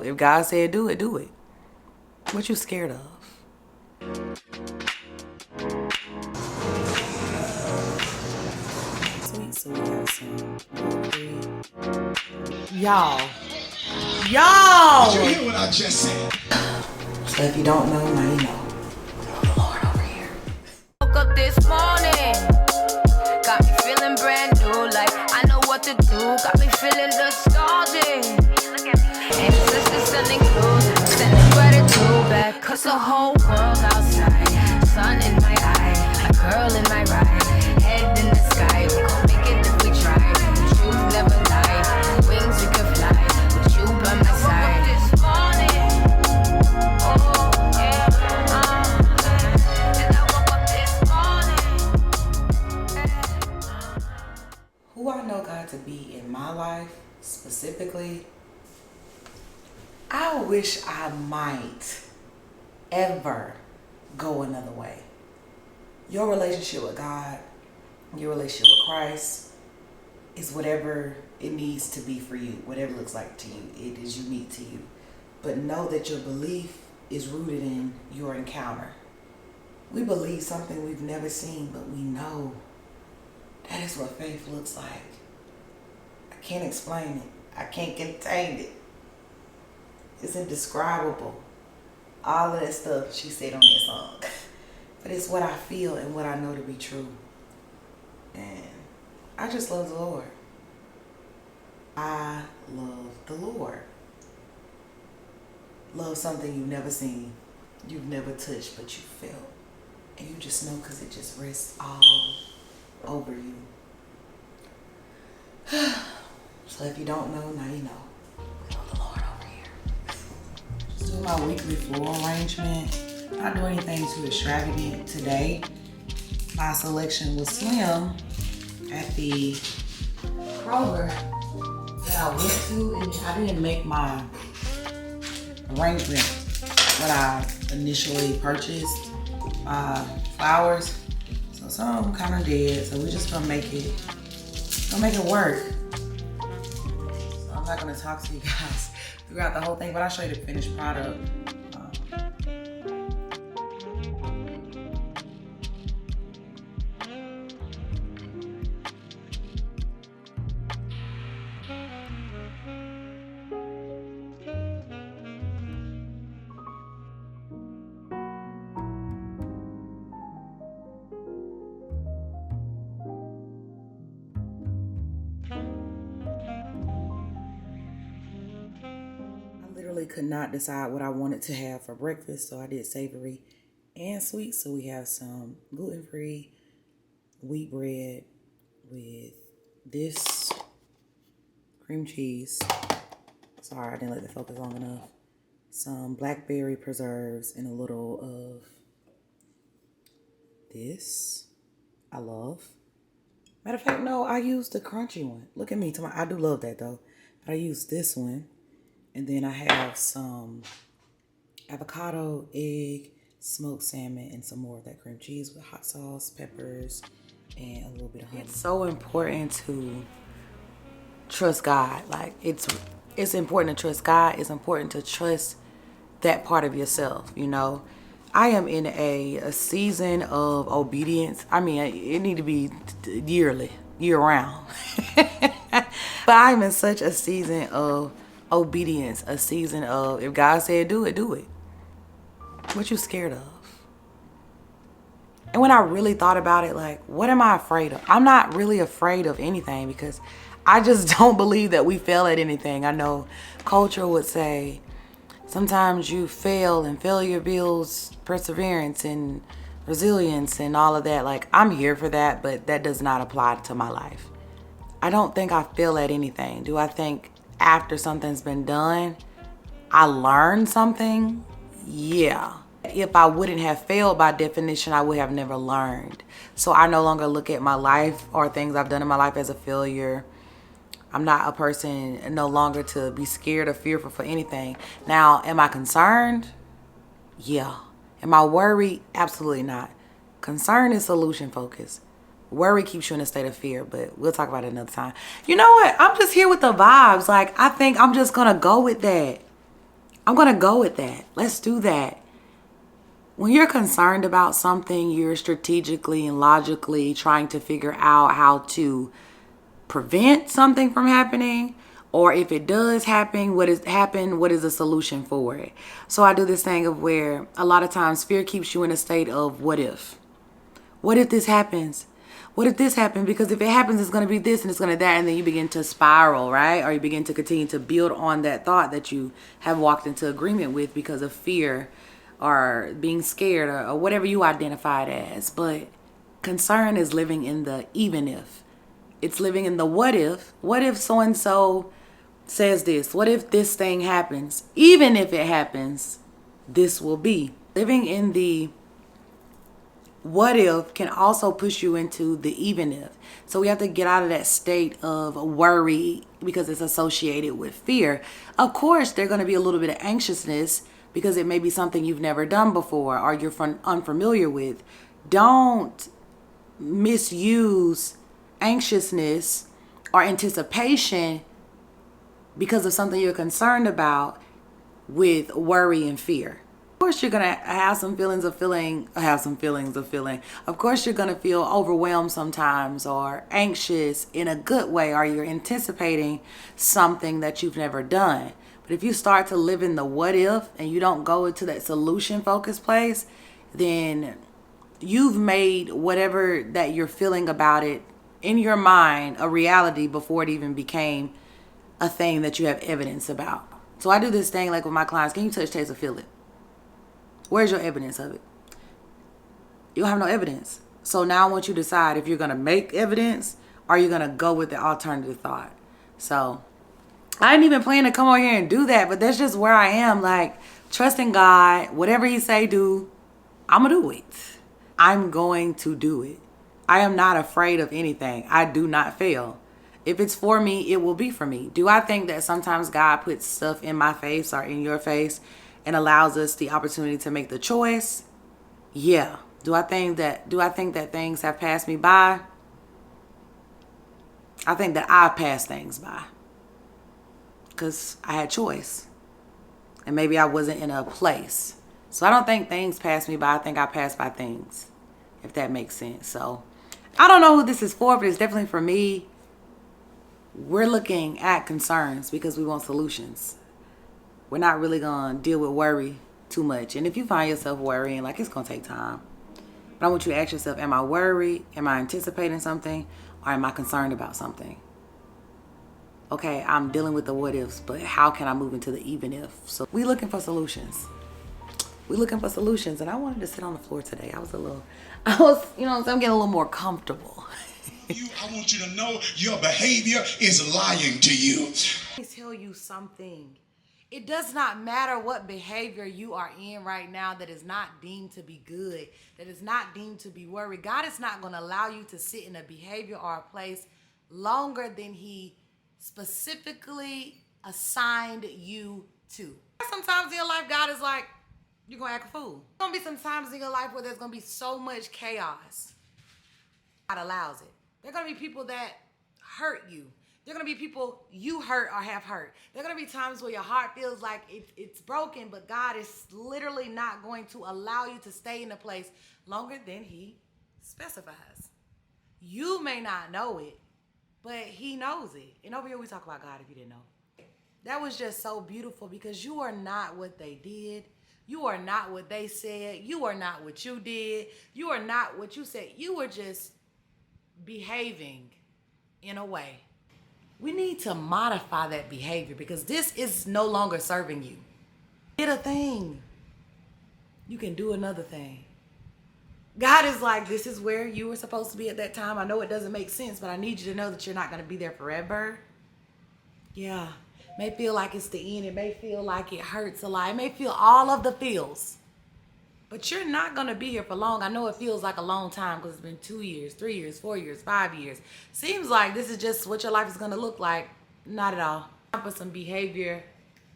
If God said do it, do it. What you scared of? Sweet, so we got some y'all. Did you hear what I just said? So if you don't know, now you know. The Lord over here. Woke up this morning, got me feeling brand new, like I know what to do. Got me feeling nostalgic. And it's just the sending clues, sending gratitude back. Cause the whole world outside, sun in my eye, a girl in my ride, head in the sky. We gon' make it if we try. The truth never lie, wings we could fly, with you by my side. This morning, oh yeah, and I woke up this morning. Who I know God to be in my life specifically, I wish I might ever go another way. Your relationship with God, your relationship with Christ is whatever it needs to be for you, whatever it looks like to you. It is unique to you. But know that your belief is rooted in your encounter. We believe something we've never seen, but we know that is what faith looks like. I can't explain it. I can't contain it. It's indescribable. All of that stuff she said on that song. But it's what I feel and what I know to be true. And I just love the Lord. I love the Lord. Love something you've never seen, you've never touched, but you felt. And you just know because it just rests all over you. So if you don't know, now you know. We love the Lord over here. Just do my weekly floral arrangement. Not do anything too extravagant today. My selection was slim at the Kroger that I went to, and I didn't make my arrangement when I initially purchased my flowers. So some of them kind of dead, so we're just gonna make it work. So I'm not gonna talk to you guys throughout the whole thing, but I'll show you the finished product. Could not decide what I wanted to have for breakfast, so I did savory and sweet. So we have some gluten-free wheat bread with this cream cheese. Sorry, I didn't let it focus long enough. Some blackberry preserves and a little of this. I love. Matter of fact, no, I used the crunchy one. Look at me. I do love that though. But I used this one. And then I have some avocado, egg, smoked salmon, and some more of that cream cheese with hot sauce, peppers, and a little bit of honey. It's so important to trust God. Like it's important to trust God. It's important to trust that part of yourself, you know. I am in a season of obedience. I mean, it need to be yearly, year round. But I'm in such a season of obedience, a season of if God said do it, do it. What you scared of? And when I really thought about it, like, what am I afraid of? I'm not really afraid of anything because I just don't believe that we fail at anything. I know culture would say sometimes you fail and failure builds perseverance and resilience and all of that. Like, I'm here for that, but that does not apply to my life. I don't think I fail at anything. Do I think after something's been done, I learned something? Yeah. If I wouldn't have failed by definition, I would have never learned. So I no longer look at my life or things I've done in my life as a failure. I'm not a person no longer to be scared or fearful for anything. Now, am I concerned? Yeah. Am I worried? Absolutely not. Concern is solution focused. Worry keeps you in a state of fear, but we'll talk about it another time. You know what? I'm just here with the vibes. Like, I think I'm just going to go with that. I'm going to go with that. Let's do that. When you're concerned about something, you're strategically and logically trying to figure out how to prevent something from happening, or if it does happen, what is the solution for it? So I do this thing of where a lot of times fear keeps you in a state of what if? What if this happens? What if this happens? Because if it happens, it's going to be this and it's going to that. And then you begin to spiral, right? Or you begin to continue to build on that thought that you have walked into agreement with because of fear or being scared or whatever you identify it as. But concern is living in the even if. It's living in the what if. What if so-and-so says this? What if this thing happens? Even if it happens, this will be. Living in the what if can also push you into the even if. So we have to get out of that state of worry because it's associated with fear. Of course, there's going to be a little bit of anxiousness because it may be something you've never done before or you're unfamiliar with. Don't misuse anxiousness or anticipation because of something you're concerned about with worry and fear. Of course, you're going to have some feelings of feeling. Of course, you're going to feel overwhelmed sometimes or anxious in a good way, or you're anticipating something that you've never done. But if you start to live in the what if and you don't go into that solution focused place, then you've made whatever that you're feeling about it in your mind a reality before it even became a thing that you have evidence about. So I do this thing like with my clients. Can you touch, taste, or feel it? Where's your evidence of it? You don't have no evidence. So now I want you to decide if you're going to make evidence or you're going to go with the alternative thought. So I didn't even plan to come over here and do that, but that's just where I am. Like, trusting God, whatever he say do, I'm going to do it. I'm going to do it. I am not afraid of anything. I do not fail. If it's for me, it will be for me. Do I think that sometimes God puts stuff in my face or in your face and allows us the opportunity to make the choice? Yeah. Do I think that things have passed me by? I think that I passed things by because I had choice. And maybe I wasn't in a place. So I don't think things passed me by. I think I passed by things, if that makes sense. So I don't know who this is for, but it's definitely for me. We're looking at concerns because we want solutions. We're not really going to deal with worry too much. And if you find yourself worrying, like, it's going to take time. But I want you to ask yourself, am I worried? Am I anticipating something? Or am I concerned about something? Okay, I'm dealing with the what ifs, but how can I move into the even if? So we're looking for solutions. And I wanted to sit on the floor today. I'm getting a little more comfortable. I want you to know your behavior is lying to you. Let me tell you something. It does not matter what behavior you are in right now that is not deemed to be good, that is not deemed to be worried. God is not going to allow you to sit in a behavior or a place longer than he specifically assigned you to. Sometimes in your life, God is like, you're going to act a fool. There's going to be some times in your life where there's going to be so much chaos. God allows it. There are going to be people that hurt you. There are going to be people you hurt or have hurt. There are going to be times where your heart feels like it's broken, but God is literally not going to allow you to stay in a place longer than he specifies. You may not know it, but he knows it. And over here we talk about God if you didn't know. That was just so beautiful because you are not what they did. You are not what they said. You are not what you did. You are not what you said. You were just behaving in a way. We need to modify that behavior because this is no longer serving you. Did a thing, you can do another thing. God is like, this is where you were supposed to be at that time. I know it doesn't make sense, but I need you to know that you're not going to be there forever. Yeah. It may feel like it's the end. It may feel like it hurts a lot. It may feel all of the feels. But you're not going to be here for long. I know it feels like a long time because it's been 2 years, 3 years, 4 years, 5 years. Seems like this is just what your life is going to look like. Not at all. Time for some behavior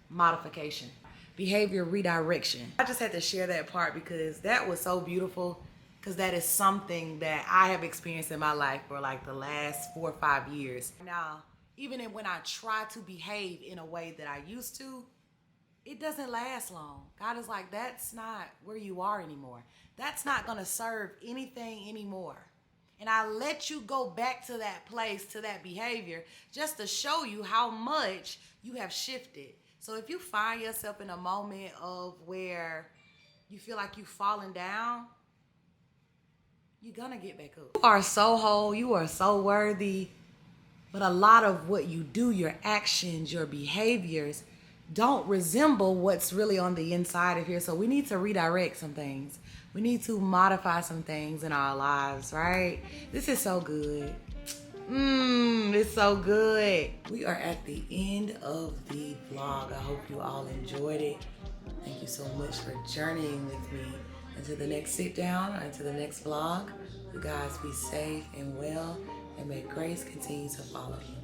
modification. Behavior redirection. I just had to share that part because that was so beautiful because that is something that I have experienced in my life for like the last 4 or 5 years. Now, even when I try to behave in a way that I used to, it doesn't last long. God is like, that's not where you are anymore. That's not going to serve anything anymore. And I let you go back to that place, to that behavior, just to show you how much you have shifted. So if you find yourself in a moment of where you feel like you've fallen down, you're going to get back up. You are so whole. You are so worthy. But a lot of what you do, your actions, your behaviors, don't resemble what's really on the inside of here. So we need to redirect some things. We need to modify some things in our lives, right? This is so good. It's so good. We are at the end of the vlog. I hope you all enjoyed it. Thank you so much for journeying with me into the next sit down or into the next vlog. You guys be safe and well, and may grace continue to follow you.